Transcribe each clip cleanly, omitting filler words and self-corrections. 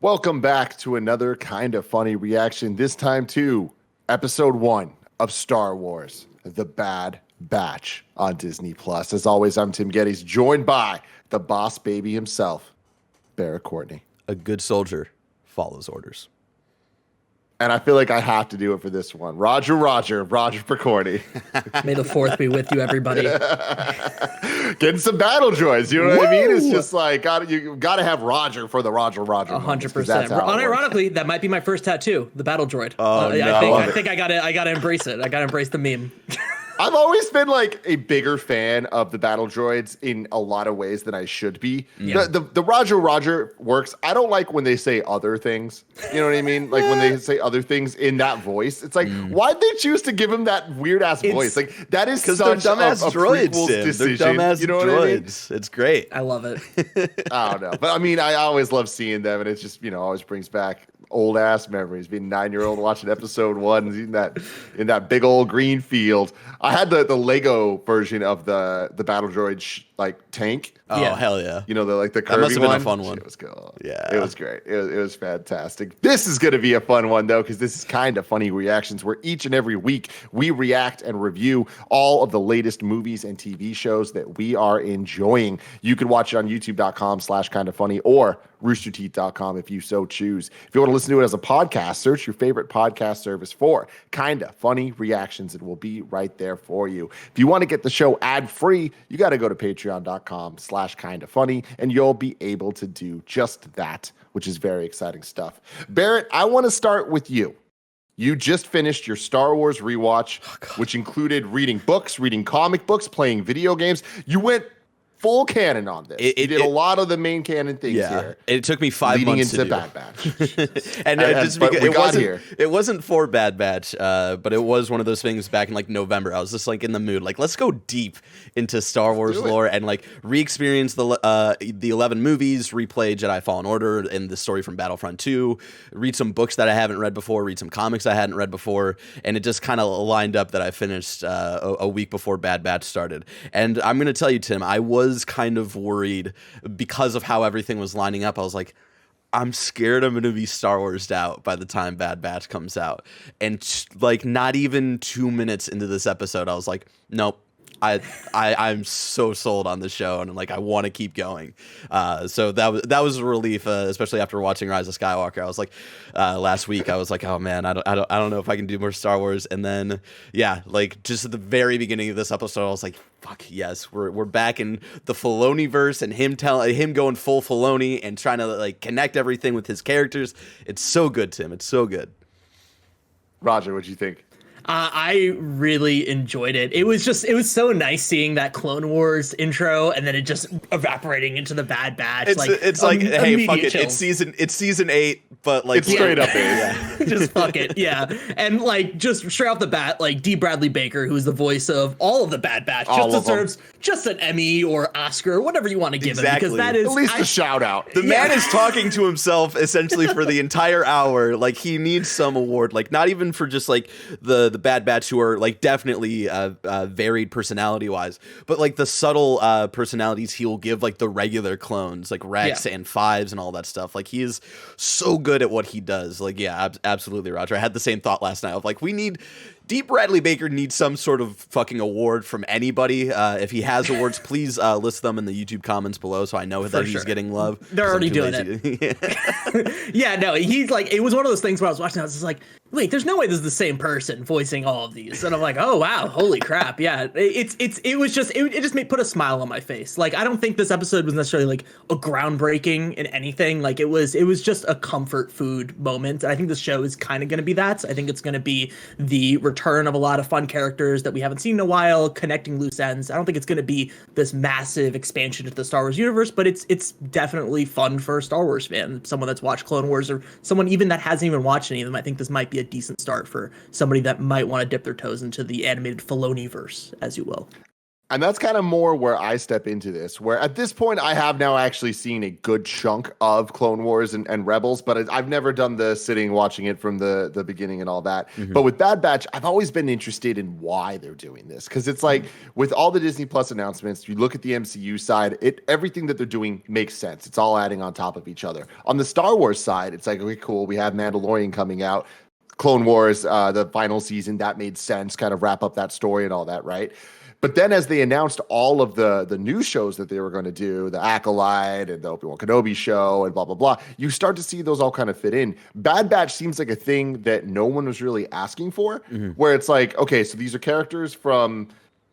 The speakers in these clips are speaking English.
Welcome back to another kind of funny reaction, this time to episode 1 of Star Wars, The Bad Batch on Disney+. As always, I'm Tim Gettys, joined by the boss baby himself, Barrett Courtney. A good soldier follows orders. And I feel like I have to do it for this one. Roger Picorni. May the fourth be with you, everybody. Getting some battle droids, you know what I mean? It's just like, you got to have Roger for the Roger. 100%. Unironically, that might be my first tattoo, the battle droid. Oh, no. I think I gotta embrace it. I gotta embrace the meme. I've always been like a bigger fan of the battle droids in a lot of ways than I should be. Yeah. The Roger works. I don't like when they say other things. You know what I mean? Like when they say other things in that voice. It's like, why'd they choose to give him that weird ass voice? Like that is such they're dumbass a droids. decision. They're dumbass you know what droids. I mean? It's great. I love it. I don't know, but I mean, I always love seeing them, and it's just always brings back old ass memories. Being 9-year-old watching episode 1 in that big old green field. I had the Lego version of the battle droid tank. Oh, Yeah. hell yeah. The curvy That must have been one. a fun one. It was cool. Yeah. It was great. It was fantastic. This is going to be a fun one, though, because this is kind of funny reactions where each and every week we react and review all of the latest movies and TV shows that we are enjoying. You can watch it on youtube.com/kindafunny or roosterteeth.com if you so choose. If you want to listen to it as a podcast, search your favorite podcast service for Kinda Funny Reactions. It will be right there for you. If you want to get the show ad-free, you got to go to patreon.com/kindafunny, and you'll be able to do just that, which is very exciting stuff. Barrett, I want to start with you. You just finished your Star Wars rewatch, which included reading books, reading comic books, playing video games. You went full canon on this. You did a lot of the main canon things here. It took me 5 months to do. Bad Batch. And just but because here. It wasn't for Bad Batch, but it was one of those things back in like November. I was just like in the mood, like let's go deep into Star Wars lore and like re-experience the 11 movies, replay Jedi Fallen Order and the story from Battlefront 2, read some books that I haven't read before, read some comics I hadn't read before, and it just kind of lined up that I finished a week before Bad Batch started. And I'm gonna tell you, Tim, I was kind of worried because of how everything was lining up. I was like, I'm scared I'm going to be Star Wars'd out by the time Bad Batch comes out. And like not even 2 minutes into this episode, I was like, nope. I'm so sold on the show, and like I want to keep going. So that was a relief, especially after watching Rise of Skywalker. I was like, last week I was like, oh man, I don't know if I can do more Star Wars. And then like just at the very beginning of this episode, I was like, fuck yes, we're back in the Filoni verse, and him going full Filoni and trying to like connect everything with his characters. It's so good, Tim. It's so good. Roger, what'd you think? I really enjoyed it. It was so nice seeing that Clone Wars intro and then it just evaporating into the Bad Batch. It's like, hey, fuck it. Chills. It's season 8, but like it's straight up 8. Just fuck it, yeah. And like just straight off the bat, like D. Bradley Baker, who's the voice of all of the Bad Batch, just deserves just an Emmy or Oscar or whatever you want to give him, because that is at least a shout out. The man is talking to himself essentially for the entire hour. Like he needs some award, like not even for just like the Bad Batch, who are like definitely varied personality wise, but like the subtle personalities he will give like the regular clones, like Rex and Fives and all that stuff. Like he is so good at what he does. Like absolutely, Roger. I had the same thought last night of like D. Bradley Baker needs some sort of fucking award from anybody. If he has awards, please list them in the YouTube comments below so I know that he's getting love. They're already doing it. Yeah, no, he's like, it was one of those things where I was watching, I was just like, wait, there's no way this is the same person voicing all of these. And I'm like, oh wow, holy crap. Yeah, it just put a smile on my face. Like, I don't think this episode was necessarily like a groundbreaking in anything. Like it was just a comfort food moment. And I think this show is kind of going to be that. I think it's going to be the return of a lot of fun characters that we haven't seen in a while, connecting loose ends. I don't think it's going to be this massive expansion into the Star Wars universe, but it's definitely fun for a Star Wars fan, someone that's watched Clone Wars, or someone even that hasn't even watched any of them. I think this might be a decent start for somebody that might want to dip their toes into the animated Filoni-verse, as you will. And that's kind of more where I step into this, where at this point I have now actually seen a good chunk of Clone Wars and Rebels, but I've never done the sitting watching it from the beginning and all that. But with Bad Batch, I've always been interested in why they're doing this. Because it's like with all the Disney Plus announcements, you look at the MCU side, everything that they're doing makes sense. It's all adding on top of each other. On the Star Wars side, it's like, okay, cool, we have Mandalorian coming out. Clone Wars, the final season, that made sense, kind of wrap up that story and all that, right? But then as they announced all of the new shows that they were going to do, the Acolyte and the Obi-Wan Kenobi show and blah, blah, blah, you start to see those all kind of fit in. Bad Batch seems like a thing that no one was really asking for, where it's like, okay, so these are characters from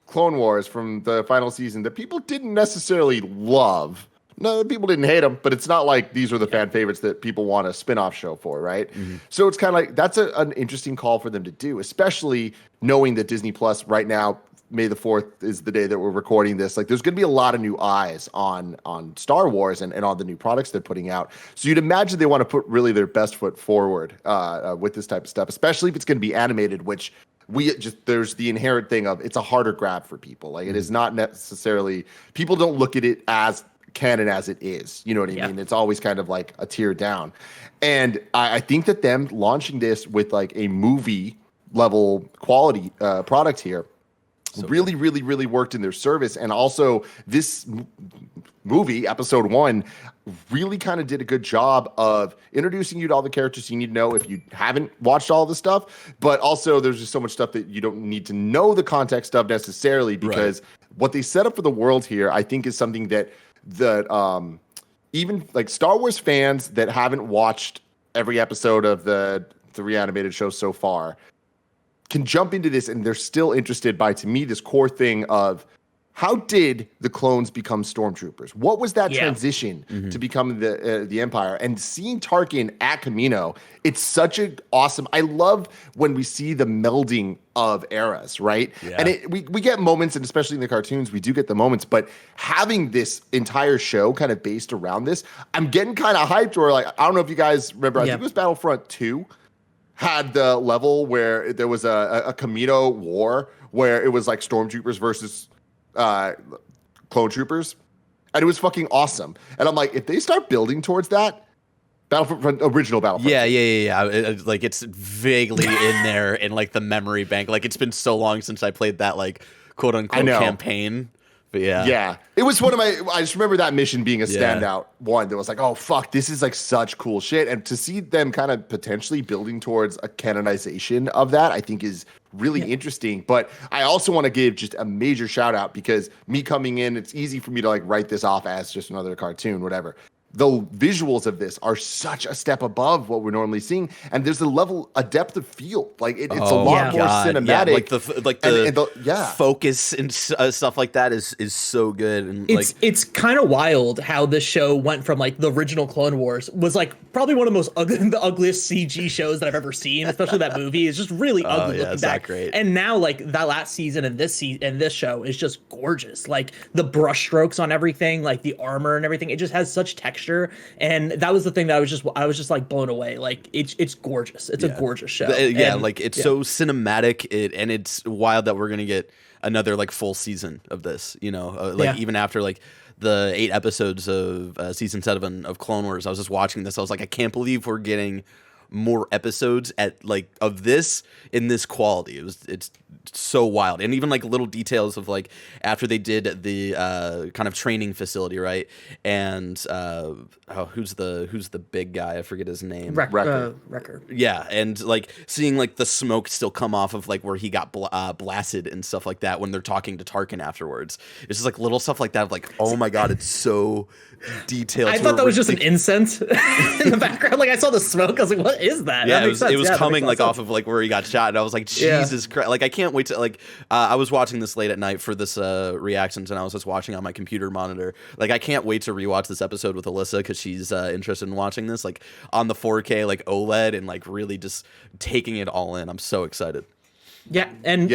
Clone Wars, from the final season that people didn't necessarily love. No, people didn't hate them, but it's not like these are the fan favorites that people want a spin-off show for, right? So it's kind of like, that's an interesting call for them to do, especially knowing that Disney Plus right now, May the 4th is the day that we're recording this. Like, there's going to be a lot of new eyes on Star Wars and all the new products they're putting out. So you'd imagine they want to put really their best foot forward with this type of stuff, especially if it's going to be animated, which there's the inherent thing of it's a harder grab for people. Like, it is not necessarily, people don't look at it as canon as it is. You know what I mean? It's always kind of like a tier down. And I think that them launching this with like a movie level quality product here really worked in their service. And also this movie, episode 1, really kind of did a good job of introducing you to all the characters you need to know if you haven't watched all the stuff. But also there's just so much stuff that you don't need to know the context of necessarily, because what they set up for the world here, I think, is something that even like Star Wars fans that haven't watched every episode of the 3 animated shows so far can jump into this and they're still interested by, to me, this core thing of how did the clones become stormtroopers? What was that transition to become the Empire? And seeing Tarkin at Kamino, it's such an awesome. I love when we see the melding of eras, right? Yeah. And we get moments, and especially in the cartoons, we do get the moments. But having this entire show kind of based around this, I'm getting kind of hyped. Or like, I don't know if you guys remember. I think it was Battlefront 2. Had the level where there was a Kamino war where it was like stormtroopers versus clone troopers, and it was fucking awesome. And I'm like, if they start building towards that, original Battlefront. Yeah. Like, it's vaguely in there in like the memory bank. Like, it's been so long since I played that like quote unquote campaign. But yeah, it was one of my. I just remember that mission being a standout one that was like, oh fuck, this is like such cool shit. And to see them kind of potentially building towards a canonization of that, I think is really interesting. But I also want to give just a major shout out, because me coming in, it's easy for me to like write this off as just another cartoon, whatever. The visuals of this are such a step above what we're normally seeing, and there's a depth of field. Like it's a lot more cinematic. Yeah, the focus and stuff like that is so good. And it's kind of wild how this show went from like the original Clone Wars was like probably one of the most the ugliest CG shows that I've ever seen. Especially that movie is just really ugly looking back. Great. And now like that last season and this show is just gorgeous. Like the brush strokes on everything, like the armor and everything. It just has such texture. And that was the thing that I was just like blown away. Like it's gorgeous. It's a gorgeous show. It's so cinematic. And it's wild that we're gonna get another like full season of this. You know, even after like the 8 episodes of season 7 of Clone Wars, I was just watching this. I was like, I can't believe we're getting more episodes of this in this quality. It's so wild. And even like little details of like after they did the kind of training facility, right? And who's the big guy? I forget his name. Wrecker. Yeah, and like seeing like the smoke still come off of like where he got blasted and stuff like that when they're talking to Tarkin afterwards. It's just like little stuff like that of like, oh my god, it's so detailed. I thought that was just an incense in the background. Like I saw the smoke, I was like, what is that? Yeah, that it was coming like off of like where he got shot, and I was like, Jesus Christ! Like I can't wait to like. I was watching this late at night for this reactions, and I was just watching on my computer monitor. Like I can't wait to rewatch this episode with Alyssa because she's interested in watching this like on the 4K like OLED and like really just taking it all in. I'm so excited. Yeah, and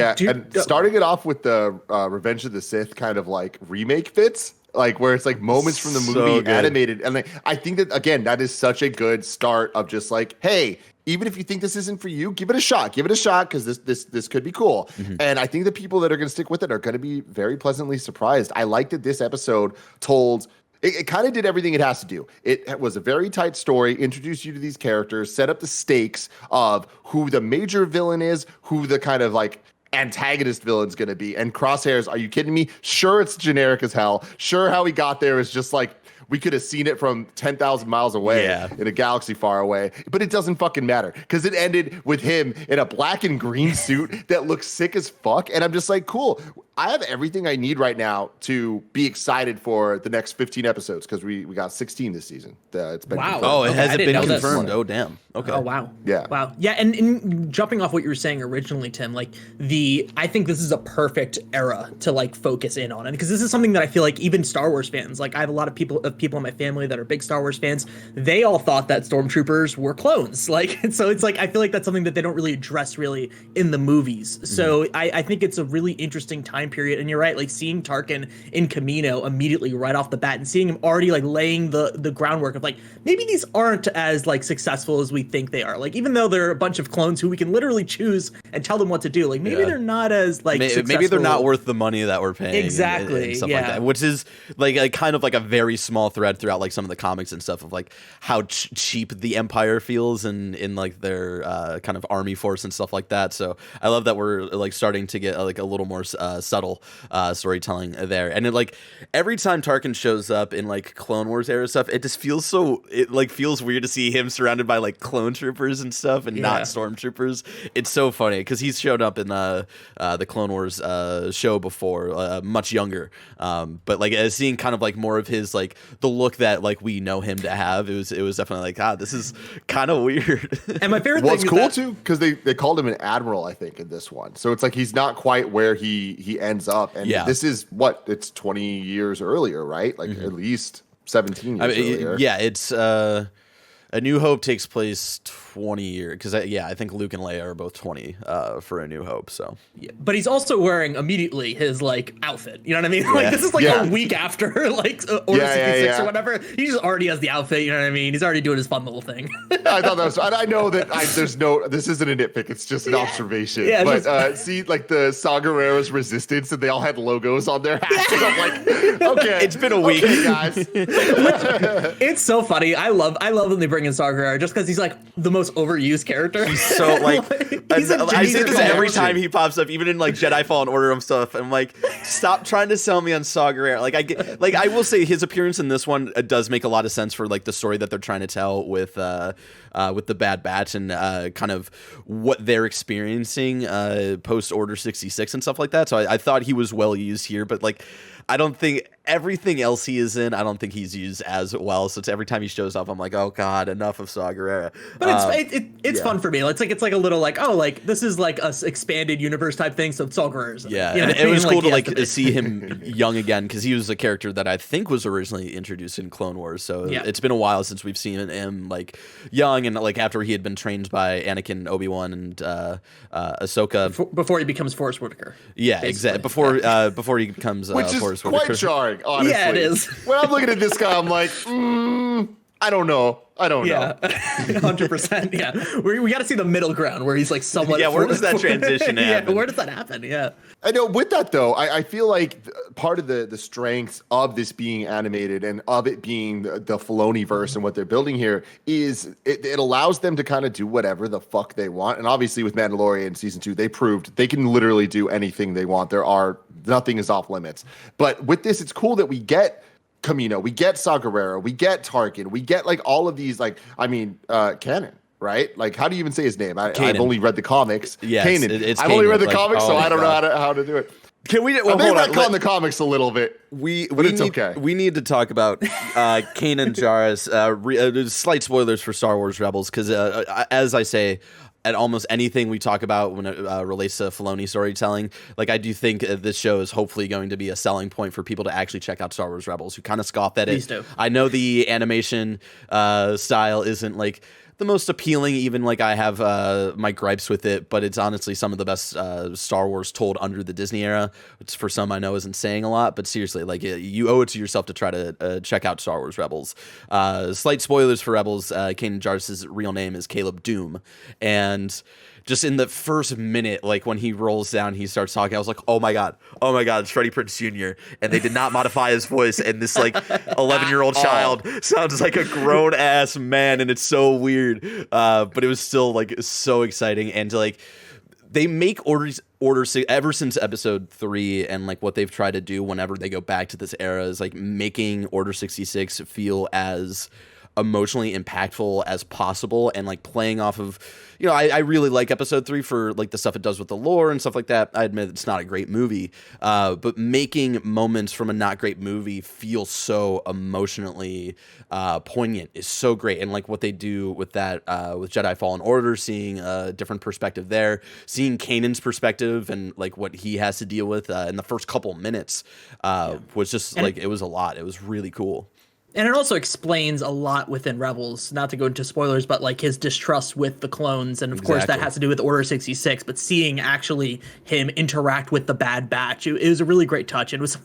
starting it off with the Revenge of the Sith kind of like remake fits. Like where it's like moments from the movie animated. And like, I think that, again, that is such a good start of just like, hey, even if you think this isn't for you, give it a shot. Give it a shot because this could be cool. And I think the people that are going to stick with it are going to be very pleasantly surprised. I like that this episode told. It kind of did everything it has to do. It was a very tight story, introduced you to these characters, set up the stakes of who the major villain is, who the kind of like antagonist villain's going to be. And Crosshairs, are you kidding me? Sure, it's generic as hell. Sure, how he got there is just like, we could have seen it from 10,000 miles away in a galaxy far away, but it doesn't fucking matter because it ended with him in a black and green suit that looks sick as fuck. And I'm just like, cool. I have everything I need right now to be excited for the next 15 episodes because we got 16 this season. It's been wow. confirmed. Oh, it hasn't been this. confirmed. Oh, damn. Okay. Oh, wow. Yeah. Wow. Yeah, and jumping off what you were saying originally, Tim, like I think this is a perfect era to like focus in on it because this is something that I feel like even Star Wars fans, like I have a lot of people in my family that are big Star Wars fans. They all thought that stormtroopers were clones. Like, so it's like I feel like that's something that they don't really address really in the movies. So I think it's a really interesting time period. And you're right, like seeing Tarkin in Camino immediately right off the bat and seeing him already like laying the groundwork of like maybe these aren't as like successful as we think they are. Like even though they're a bunch of clones who we can literally choose and tell them what to do, like maybe they're not as like maybe they're not worth the money that we're paying. Exactly. And stuff like that, which is like a kind of like a very small thread throughout like some of the comics and stuff of like how cheap the Empire feels in like their kind of army force and stuff like that. So I love that we're like starting to get like a little more subtle storytelling there. And it like every time Tarkin shows up in like Clone Wars era stuff, it just feels feels weird to see him surrounded by like clone troopers and stuff and not stormtroopers. It's so funny because he's showed up in the Clone Wars show before, much younger. But like seeing kind of like more of his like the look that like we know him to have, it was definitely like, this is kind of weird. And my favorite well, thing it's cool too because they called him an admiral, I think, in this one. So it's like he's not quite where he ends up. And this is it's 20 years earlier, right? Like at least 17 years earlier. Yeah, it's A New Hope takes place 20 years because I think Luke and Leia are both 20 for A New Hope. So but he's also wearing immediately his like outfit. You know what I mean? Like this is like a week after like Order 66 or whatever. He just already has the outfit. You know what I mean? He's already doing his fun little thing. I thought that was. I know that this isn't a nitpick. It's just an observation. Yeah, but see, like the Saw Gerrera's Resistance, and they all had logos on their hats. And I'm like, okay, it's been a week, guys. It's so funny. I love when they bring in Saw Gerrera just because he's like the most overused character. He's so like I say this every time he pops up, even in like Jedi Fallen Order and stuff. I'm like, stop trying to sell me on Saw Gerrera. Like I will say his appearance in this one does make a lot of sense for like the story that they're trying to tell with the Bad Batch and kind of what they're experiencing post Order 66 and stuff like that. So I thought he was well used here, but like I don't think everything else he is in, I don't think he's used as well. So it's every time he shows up, I'm like, oh god, enough of Saw Gerrera. But it's fun for me. It's like a little like, oh, like this is like a expanded universe type thing. So Saw Gerrera's in it. Yeah, you know and it was cool like, to see him young again because he was a character that I think was originally introduced in Clone Wars. So it's been a while since we've seen him like young and like after he had been trained by Anakin, Obi-Wan, and Ahsoka before he becomes Forrest Whitaker. Yeah, exactly. Before he becomes which is Forrest Whitaker. Quite jarring, honestly. Yeah, it is. When I'm looking at this guy, I'm like, I don't know. I don't know. 100%. Yeah, we got to see the middle ground where he's like somewhat. Yeah, where does that transition happen? Yeah, where does that happen? Yeah. I know. With that though, I feel like part of the strength of this being animated and of it being the Filoni verse and what they're building here is it allows them to kind of do whatever the fuck they want. And obviously with Mandalorian season 2, they proved they can literally do anything they want. Nothing is off limits. But with this, it's cool that we get Camino, we get Saw Gerrera, we get Tarkin, we get like all of these canon, right? Like how do you even say his name? I've only read the comics. Yes, Kanan. I've Kanan, only read the comics, so I don't know how to do it. Can we? Well, they retcon the comics a little bit. Okay. We need to talk about Kanan Jarrus. Slight spoilers for Star Wars Rebels because, as I say, at almost anything we talk about when it relates to Filoni storytelling, like I do think this show is hopefully going to be a selling point for people to actually check out Star Wars Rebels who kind of scoff at it. Please do. I know the animation style isn't like the most appealing. Even like I have my gripes with it, but it's honestly some of the best Star Wars told under the Disney era, which for some I know isn't saying a lot, but seriously, like you owe it to yourself to try to check out Star Wars Rebels. Slight spoilers for Rebels. Kanan Jarrus's real name is Caleb Doom, and just in the first minute, like when he rolls down, he starts talking. I was like, oh my god, it's Freddie Prinze Jr. And they did not modify his voice, and this like 11-year-old child sounds like a grown ass man, and it's so weird. But it was still like so exciting, and like they make Order ever since episode 3, and like what they've tried to do whenever they go back to this era is like making Order 66 feel as emotionally impactful as possible, and like playing off of, you know, I really like episode 3 for like the stuff it does with the lore and stuff like that. I admit it's not a great movie, but making moments from a not great movie feel so emotionally poignant is so great. And like what they do with that with Jedi Fallen Order, seeing a different perspective there, seeing Kanan's perspective and like what he has to deal with in the first couple minutes was just like, it was a lot. It was really cool. And it also explains a lot within Rebels, not to go into spoilers, but like his distrust with the clones. And of course that has to do with Order 66, but seeing actually him interact with the Bad Batch, it was a really great touch. It was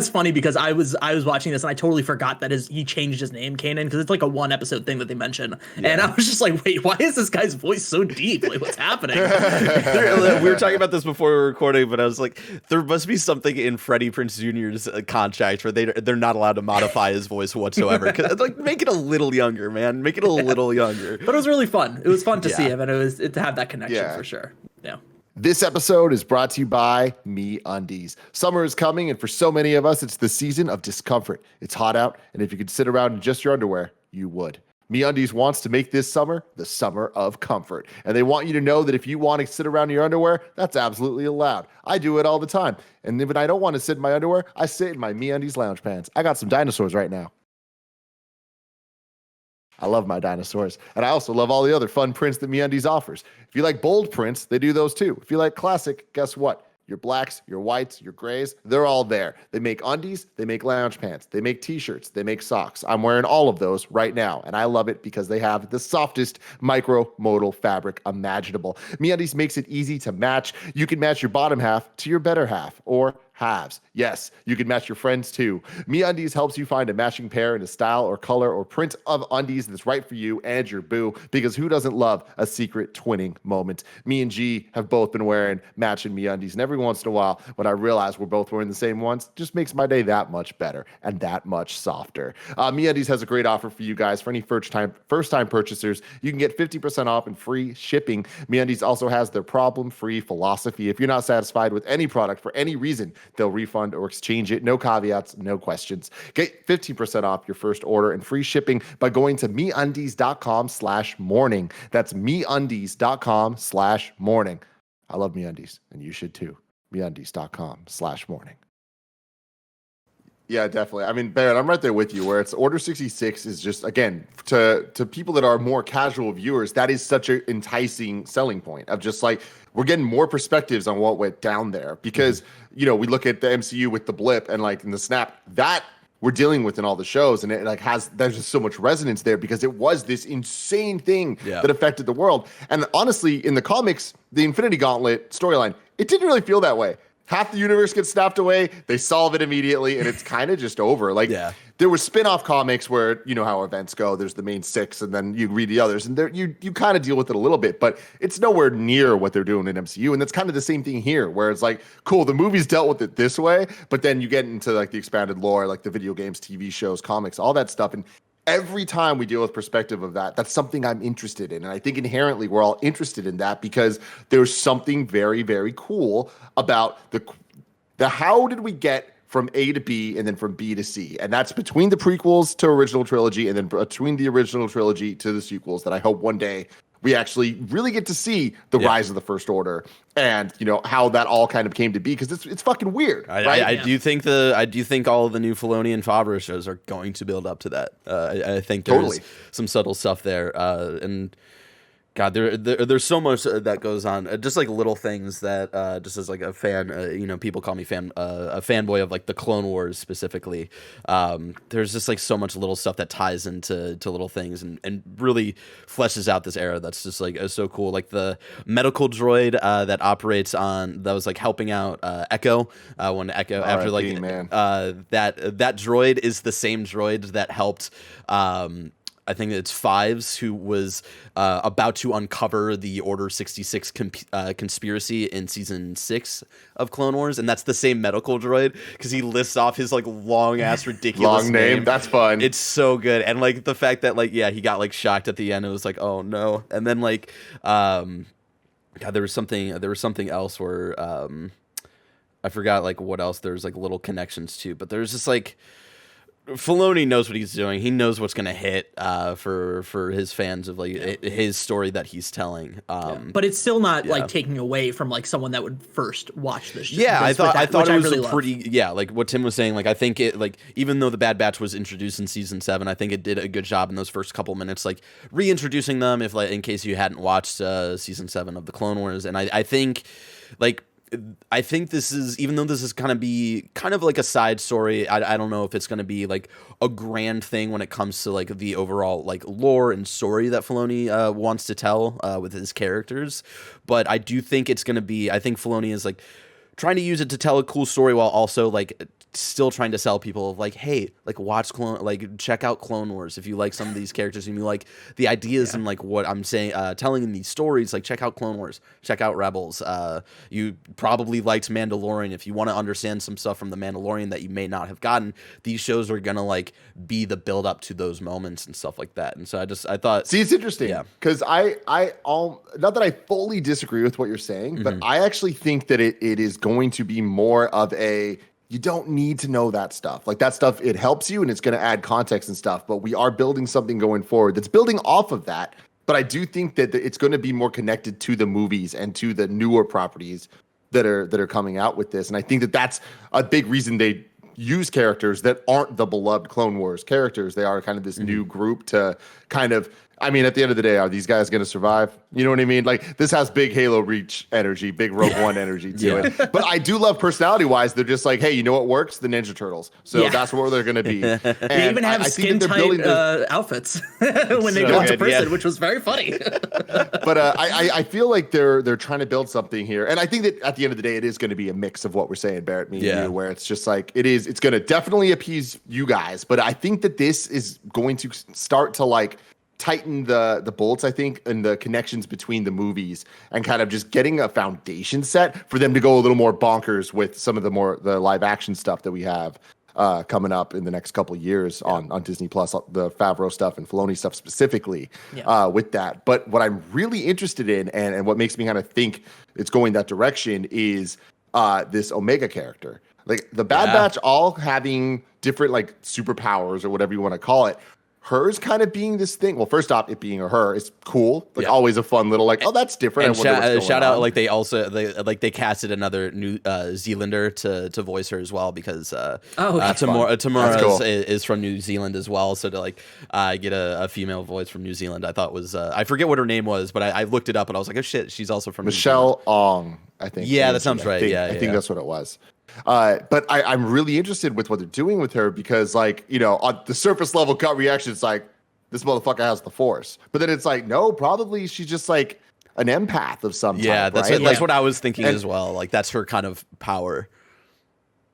funny because I was watching this and I totally forgot that he changed his name, Kanan, because it's like a 1 episode thing that they mention. Yeah. And I was just like, wait, why is this guy's voice so deep? Like, what's happening? We were talking about this before we were recording, but I was like, there must be something in Freddie Prinze Jr.'s contract where they're not allowed to modify his voice whatsoever. Like, make it a little younger, man. Make it a little younger. But it was really fun. It was fun to see him, and it was to have that connection for sure. Yeah. This episode is brought to you by MeUndies. Summer is coming, and for so many of us, it's the season of discomfort. It's hot out, and if you could sit around in just your underwear, you would. MeUndies wants to make this summer the summer of comfort. And they want you to know that if you want to sit around in your underwear, that's absolutely allowed. I do it all the time. And if I don't want to sit in my underwear, I sit in my MeUndies lounge pants. I got some dinosaurs right now. I love my dinosaurs. And I also love all the other fun prints that MeUndies offers. If you like bold prints, they do those too. If you like classic, guess what? Your blacks, your whites, your grays, they're all there. They make undies, they make lounge pants, they make t-shirts, they make socks. I'm wearing all of those right now, and I love it because they have the softest micro-modal fabric imaginable. MeUndies makes it easy to match. You can match your bottom half to your better half, or halves. Yes, you can match your friends too. MeUndies helps you find a matching pair in a style or color or print of undies that's right for you and your boo, because who doesn't love a secret twinning moment? Me and G have both been wearing matching MeUndies, and every once in a while, when I realize we're both wearing the same ones, just makes my day that much better and that much softer. MeUndies has a great offer for you guys. For any first-time purchasers, you can get 50% off and free shipping. MeUndies also has their problem-free philosophy. If you're not satisfied with any product for any reason, they'll refund or exchange it. No caveats, no questions. Get 15% off your first order and free shipping by going to MeUndies.com/morning. That's MeUndies.com/morning. I love MeUndies, and you should too. MeUndies.com/morning. Yeah, definitely. I mean, Barrett, I'm right there with you, where it's Order 66 is just, again, to people that are more casual viewers, that is such an enticing selling point of just like, we're getting more perspectives on what went down there because, you know, we look at the MCU with the blip and like in the snap that we're dealing with in all the shows, and it like there's just so much resonance there because it was this insane thing that affected the world. And honestly, in the comics, the Infinity Gauntlet storyline, it didn't really feel that way. Half the universe gets snapped away, they solve it immediately, and it's kind of just over. Like, there were spin-off comics where, you know how events go, there's the main 6, and then you read the others, and there you kind of deal with it a little bit, but it's nowhere near what they're doing in MCU, and that's kind of the same thing here, where it's like, cool, the movies dealt with it this way, but then you get into, like, the expanded lore, like the video games, TV shows, comics, all that stuff, and every time we deal with perspective of that, that's something I'm interested in. And I think inherently we're all interested in that because there's something very, very cool about the how did we get from A to B and then from B to C. And that's between the prequels to original trilogy and then between the original trilogy to the sequels that I hope one day we actually really get to see the rise of the First Order and, you know, how that all kind of came to be, because it's fucking weird. Right? I do think all of the new Filoni and Favreau shows are going to build up to that. I think there's some subtle stuff there. And God, there's so much that goes on. Just like little things that, just as like a fan, people call me a fanboy of like the Clone Wars specifically. There's just like so much little stuff that ties into little things and really fleshes out this era. That's just like so cool. Like the medical droid that operates that was like helping out Echo when Echo after like man. that droid is the same droid that helped. I think it's Fives who was about to uncover the Order 66 conspiracy in season 6 of Clone Wars, and that's the same medical droid because he lists off his like long ass ridiculous long name. That's fun. It's so good, and like the fact that like he got like shocked at the end. It was like, oh no, and then like God, there was something else where I forgot like what else. There's like little connections to, but there's just like. Filoni knows what he's doing. He knows what's gonna hit for his fans of like his story that he's telling. But it's still not like taking away from like someone that would first watch this. I thought it was really pretty. Yeah, like what Tim was saying. Like I think it like even though the Bad Batch was introduced in season 7, I think it did a good job in those first couple minutes, like reintroducing them if like in case you hadn't watched season 7 of the Clone Wars. And I think like. I think this is, even though this is kind of like a side story, I don't know if it's going to be like a grand thing when it comes to like the overall like lore and story that Filoni wants to tell with his characters. But I do think it's going to be, I think Filoni is like trying to use it to tell a cool story while also like still trying to sell people of like, hey, like check out Clone Wars if you like some of these characters and you like the ideas and like what I'm saying, telling in these stories. Like check out Clone Wars, check out Rebels. You probably liked Mandalorian. If you want to understand some stuff from the Mandalorian that you may not have gotten, these shows are gonna like be the build up to those moments and stuff like that. And so I thought, see, it's interesting because I not that I fully disagree with what you're saying, but I actually think that it is going to be more of a. You don't need to know that stuff. Like that stuff, it helps you and it's going to add context and stuff, but we are building something going forward that's building off of that. But I do think that it's going to be more connected to the movies and to the newer properties that are coming out with this. And I think that that's a big reason they use characters that aren't the beloved Clone Wars characters. They are kind of this new group to kind of, I mean, at the end of the day, are these guys going to survive? You know what I mean? Like this has big Halo Reach energy, big Rogue One energy to it. But I do love personality-wise. They're just like, hey, you know what works? The Ninja Turtles. So that's where they're going to be. They even have skin-tight outfits when they go into prison, which was very funny. But I feel like they're trying to build something here. And I think that at the end of the day, it is going to be a mix of what we're saying, Barrett, me and you, where it's just like, it's going to definitely appease you guys. But I think that this is going to start to like, tighten the bolts, I think, and the connections between the movies and kind of just getting a foundation set for them to go a little more bonkers with some of the live action stuff that we have coming up in the next couple of years on Disney Plus, the Favreau stuff and Filoni stuff specifically with that. But what I'm really interested in and what makes me kind of think it's going that direction is this Omega character. Like the Bad Batch all having different like superpowers or whatever you want to call it. Hers kind of being this thing. Well, first off, it being her is cool. Like always a fun little like, oh, that's different. And shout out, like they casted another New Zealander to voice her as well because Tamara is from New Zealand as well. So to like get a female voice from New Zealand, I thought was I forget what her name was, but I looked it up and I was like, oh shit, she's also from Michelle Ong, I think. Yeah, that sounds right. I think that's what it was. But I'm really interested with what they're doing with her because, like, you know, on the surface level gut reaction, it's like this motherfucker has the Force. But then it's like, no, probably she's just like an empath of some type. That's what I was thinking as well. Like that's her kind of power.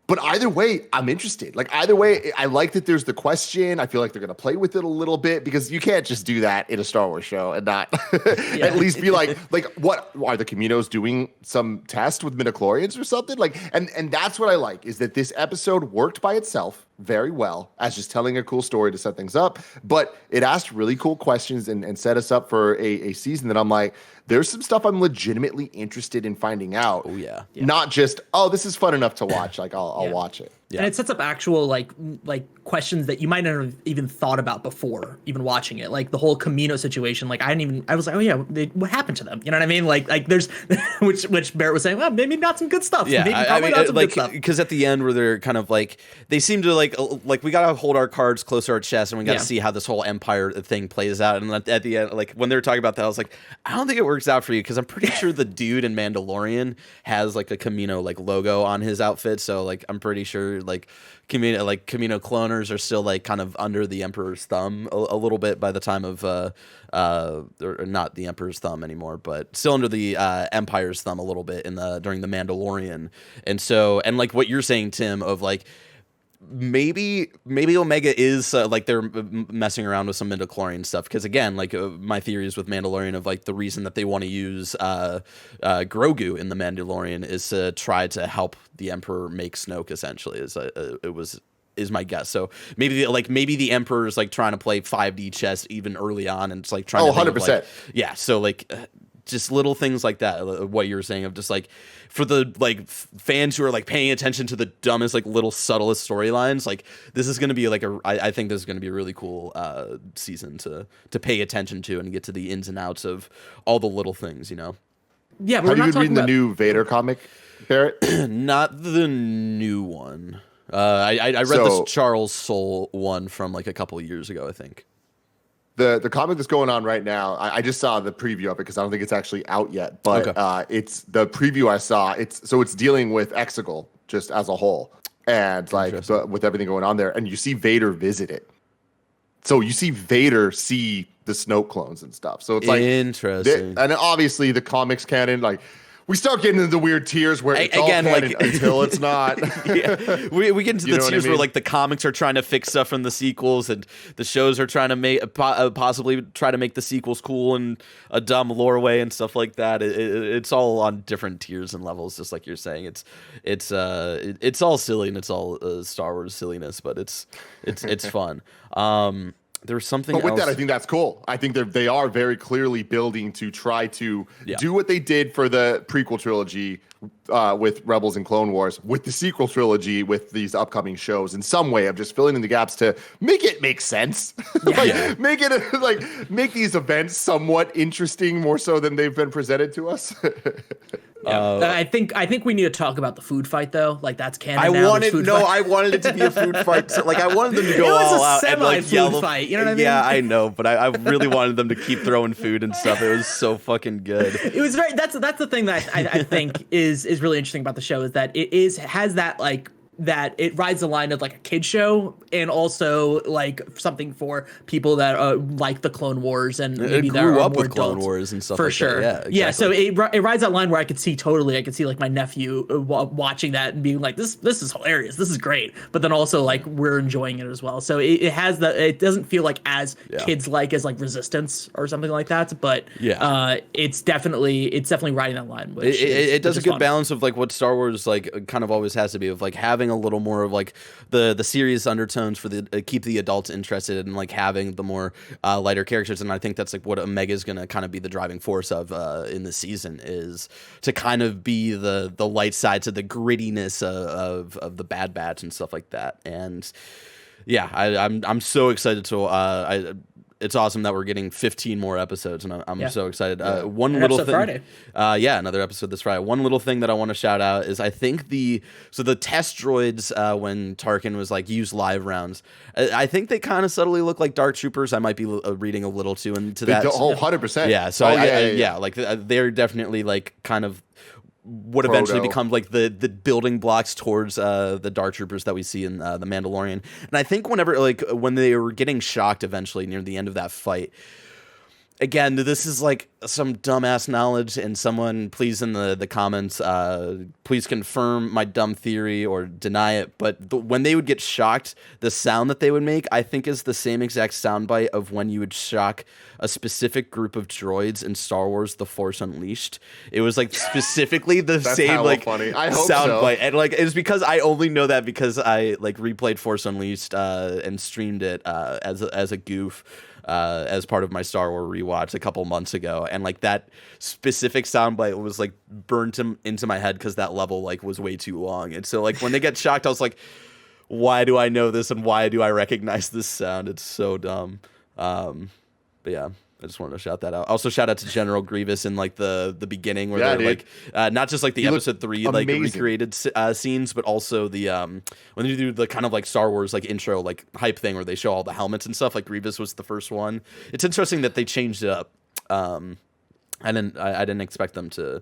But either way, I'm interested. Like either way, I like that there's the question. I feel like they're going to play with it a little bit because you can't just do that in a Star Wars show and not at least be like, what are the Caminos doing some test with midichlorians or something? Like, and that's what I like is that this episode worked by itself very well as just telling a cool story to set things up, but it asked really cool questions and set us up for a season that I'm like, there's some stuff I'm legitimately interested in finding out. Oh yeah. Not just, oh, this is fun enough to watch. Like I'll watch it. Yeah. And it sets up actual like questions that you might not have even thought about before even watching it. Like the whole Camino situation. Like I was like, oh yeah, what happened to them? You know what I mean? Like there's which Barrett was saying, well, maybe not some good stuff. Yeah, maybe I mean, not some like good stuff. because at the end where they're kind of like they seem to like we gotta hold our cards close to our chest and we gotta see how this whole Empire thing plays out. And at the end, like when they were talking about that, I was like, I don't think it works out for you because I'm pretty sure the dude in Mandalorian has like a Camino like logo on his outfit. So like I'm pretty sure like Camino cloners are still like kind of under the Emperor's thumb a little bit by the time of or not the Emperor's thumb anymore, but still under the Empire's thumb a little bit during the Mandalorian. And so and like what you're saying, Tim, of like maybe Omega is like they're messing around with some midichlorian stuff because again like my theories with Mandalorian of like the reason that they want to use Grogu in the Mandalorian is to try to help the Emperor make Snoke essentially is my guess. So maybe the Emperor is like trying to play 5D chess even early on and it's like trying to 100%. Like, yeah, so like just little things like that, what you're saying of just like for the like fans who are like paying attention to the dumbest like little subtlest storylines, like this is going to be like I think this is going to be a really cool season to pay attention to and get to the ins and outs of all the little things, you know. Yeah, but have you been reading the new Vader comic, Barrett? Not the new one. I read this Charles Soule one from like a couple of years ago, I think. The comic that's going on right now, I just saw the preview of it because I don't think it's actually out yet. But it's the preview I saw. It's dealing with Exegol just as a whole, and like with everything going on there. And you see Vader visit it. So you see Vader see the Snoke clones and stuff. So it's like interesting. And obviously the comics canon, like we start getting into the weird tiers where it's again, all canon like, until it's not. Yeah. We get into the tiers where like the comics are trying to fix stuff from the sequels and the shows are trying to make possibly try to make the sequels cool in a dumb lore way and stuff like that. It's all on different tiers and levels, just like you're saying. It's all silly and it's all Star Wars silliness, but it's fun. There's something But with else. that, I think that's cool. I think they are very clearly building to try to do what they did for the prequel trilogy with Rebels and Clone Wars, with the sequel trilogy, with these upcoming shows in some way of just filling in the gaps to make it make sense. Make it make these events somewhat interesting more so than they've been presented to us. I think we need to talk about the food fight though. Like that's canon. I now. wanted it to be a food fight. So, like I wanted them to go all out and like yell. Fight, you know what I mean? Yeah, I know, but I really wanted them to keep throwing food and stuff. It was so fucking good. It was very. That's the thing that I think is really interesting about the show is that has that like. That it rides the line of like a kid show and also like something for people that like the Clone Wars and maybe that grew are up more with Clone adults. Wars and stuff for like sure. That. Yeah, exactly. Yeah. So it rides that line where I could see like my nephew watching that and being like, this is hilarious, this is great, but then also like we're enjoying it as well. So it has it doesn't feel like as kids like as like Resistance or something like that, but it's definitely riding that line. Which it does a good fun. balance of like what Star Wars like kind of always has to be of like having a little more of like the serious undertones for the keep the adults interested and like having the more lighter characters, and I think that's like what Omega is gonna kind of be the driving force of in this season is to kind of be the light side to the grittiness of the Bad Batch and stuff like that. And yeah, I'm so excited to it's awesome that we're getting 15 more episodes, and I'm so excited. One little thing, Friday. Another episode this Friday. One little thing that I want to shout out is I think the test droids when Tarkin was like use live rounds, I think they kind of subtly look like Dark Troopers. I might be reading a little too into that. 100%. Yeah, so like they're definitely like kind of what eventually becomes like the building blocks towards the Dark Troopers that we see in the Mandalorian. And I think when they were getting shocked eventually near the end of that fight, again, this is like some dumbass knowledge, and someone please in the comments please confirm my dumb theory or deny it, but when they would get shocked, the sound that they would make I think is the same exact soundbite of when you would shock a specific group of droids in Star Wars The Force Unleashed. It was like specifically the same like funny. I hope soundbite, so. and like it's because I only know that because I like replayed Force Unleashed and streamed it as a goof as part of my Star Wars rewatch a couple months ago, and like that specific soundbite was like burnt into my head because that level like was way too long. And so like when they get shocked, I was like, why do I know this and why do I recognize this sound? It's so dumb. But yeah. I just wanted to shout that out. Also, shout out to General Grievous in like the beginning where they're like not just like the episode 3 like recreated scenes, but also the when they do the kind of like Star Wars like intro like hype thing where they show all the helmets and stuff. Like Grievous was the first one. It's interesting that they changed it up. I didn't expect them to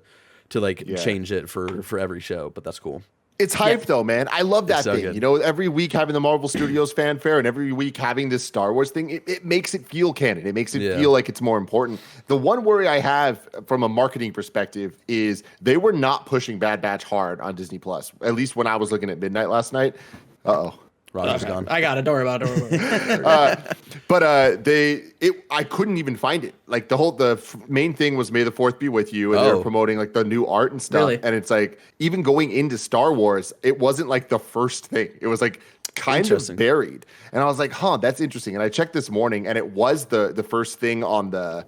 like change it for every show, but that's cool. It's hype though, man. I love that thing. Good. You know, every week having the Marvel Studios fanfare and every week having this Star Wars thing, it makes it feel canon. It makes it feel like it's more important. The one worry I have from a marketing perspective is they were not pushing Bad Batch hard on Disney Plus. At least when I was looking at midnight last night. Uh-oh. Roger's gone. I got it. Don't worry about it. But I couldn't even find it. Like the main thing was May the 4th be with you, and they're promoting like the new art and stuff. Really? And it's like even going into Star Wars, it wasn't like the first thing. It was like kind of buried. And I was like, that's interesting. And I checked this morning, and it was the first thing on the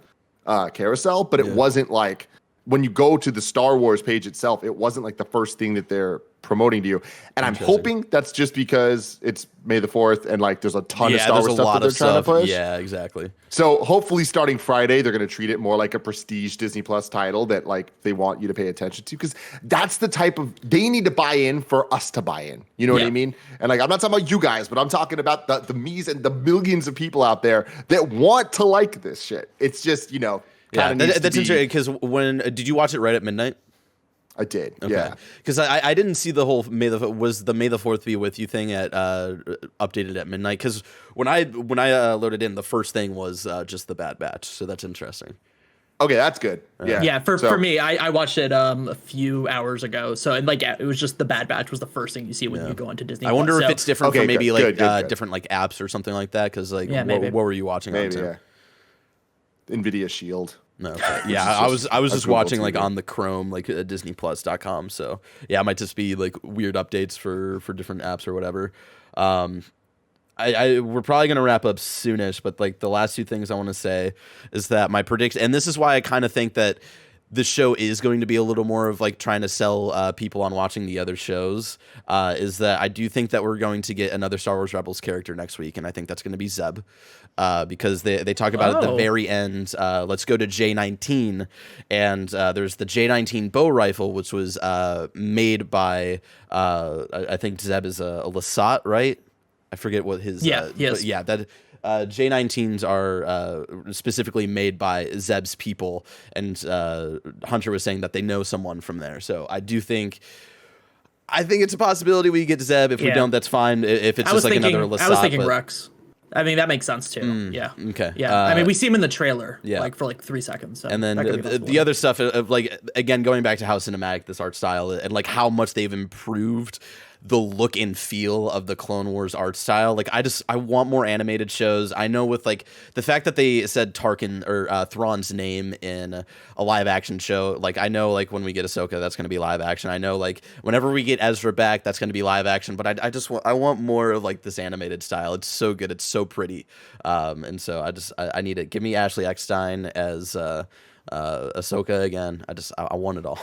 carousel, but it wasn't like when you go to the Star Wars page itself, it wasn't like the first thing that they're promoting to you. And I'm hoping that's just because it's May the 4th and like there's a ton of Star Wars stuff that they're trying to push. Yeah, exactly. So hopefully starting Friday, they're going to treat it more like a prestige Disney Plus title that like they want you to pay attention to, because that's the type of, they need to buy in for us to buy in. You know what I mean? And like, I'm not talking about you guys, but I'm talking about the me's and the millions of people out there that want to like this shit. It's just, you know, that's interesting because did you watch it right at midnight? I did. Okay. Yeah. Because I didn't see the whole May the 4th be with you thing at updated at midnight. Because when I loaded in, the first thing was just the Bad Batch. So that's interesting. Okay, that's good. Yeah. Yeah. For me, I watched it a few hours ago. So and like it was just the Bad Batch was the first thing you see when you go into Disney. I wonder if it's different for maybe good. different like apps or something like that. Because like what were you watching? Maybe NVIDIA Shield. No, yeah, I was just watching like on the Chrome, like DisneyPlus.com. So yeah, it might just be like weird updates for different apps or whatever. We're probably gonna wrap up soonish, but like the last two things I want to say is that my prediction, and this is why I kind of think that the show is going to be a little more of like trying to sell people on watching the other shows, is that I do think that we're going to get another Star Wars Rebels character next week, and I think that's going to be Zeb, because they talk about it at the very end. Let's go to J19, and there's the J19 bow rifle, which was made by I think Zeb is a Lasat, right? I forget what his yes. Yeah, that J19s are specifically made by Zeb's people, and Hunter was saying that they know someone from there. So I think it's a possibility we get Zeb. If we don't, that's fine. If it's just like another Lasat. I was thinking Rex. I mean, that makes sense too. Yeah. Okay. Yeah. I mean, we see him in the trailer, like for like 3 seconds. So and then the other stuff of like, again, going back to how cinematic this art style and like how much they've improved the look and feel of the Clone Wars art style. Like I want more animated shows. I know with like the fact that they said Tarkin or Thrawn's name in a live action show, like I know like when we get Ahsoka, that's going to be live action. I know like whenever we get Ezra back, that's going to be live action, but I want more of like this animated style. It's so good. It's so pretty. And so I need it. Give me Ashley Eckstein as Ahsoka again. I want it all.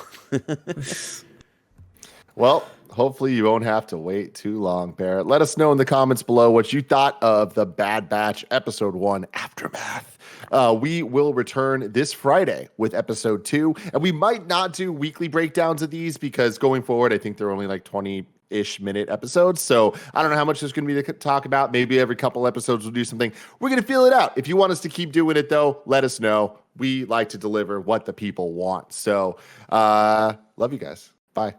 Well, hopefully you won't have to wait too long, Barrett. Let us know in the comments below what you thought of the Bad Batch Episode 1 Aftermath. We will return this Friday with Episode 2, and we might not do weekly breakdowns of these because going forward, I think they're only like 20-ish minute episodes. So I don't know how much there's going to be to talk about. Maybe every couple episodes we'll do something. We're going to feel it out. If you want us to keep doing it, though, let us know. We like to deliver what the people want. So love you guys. Bye.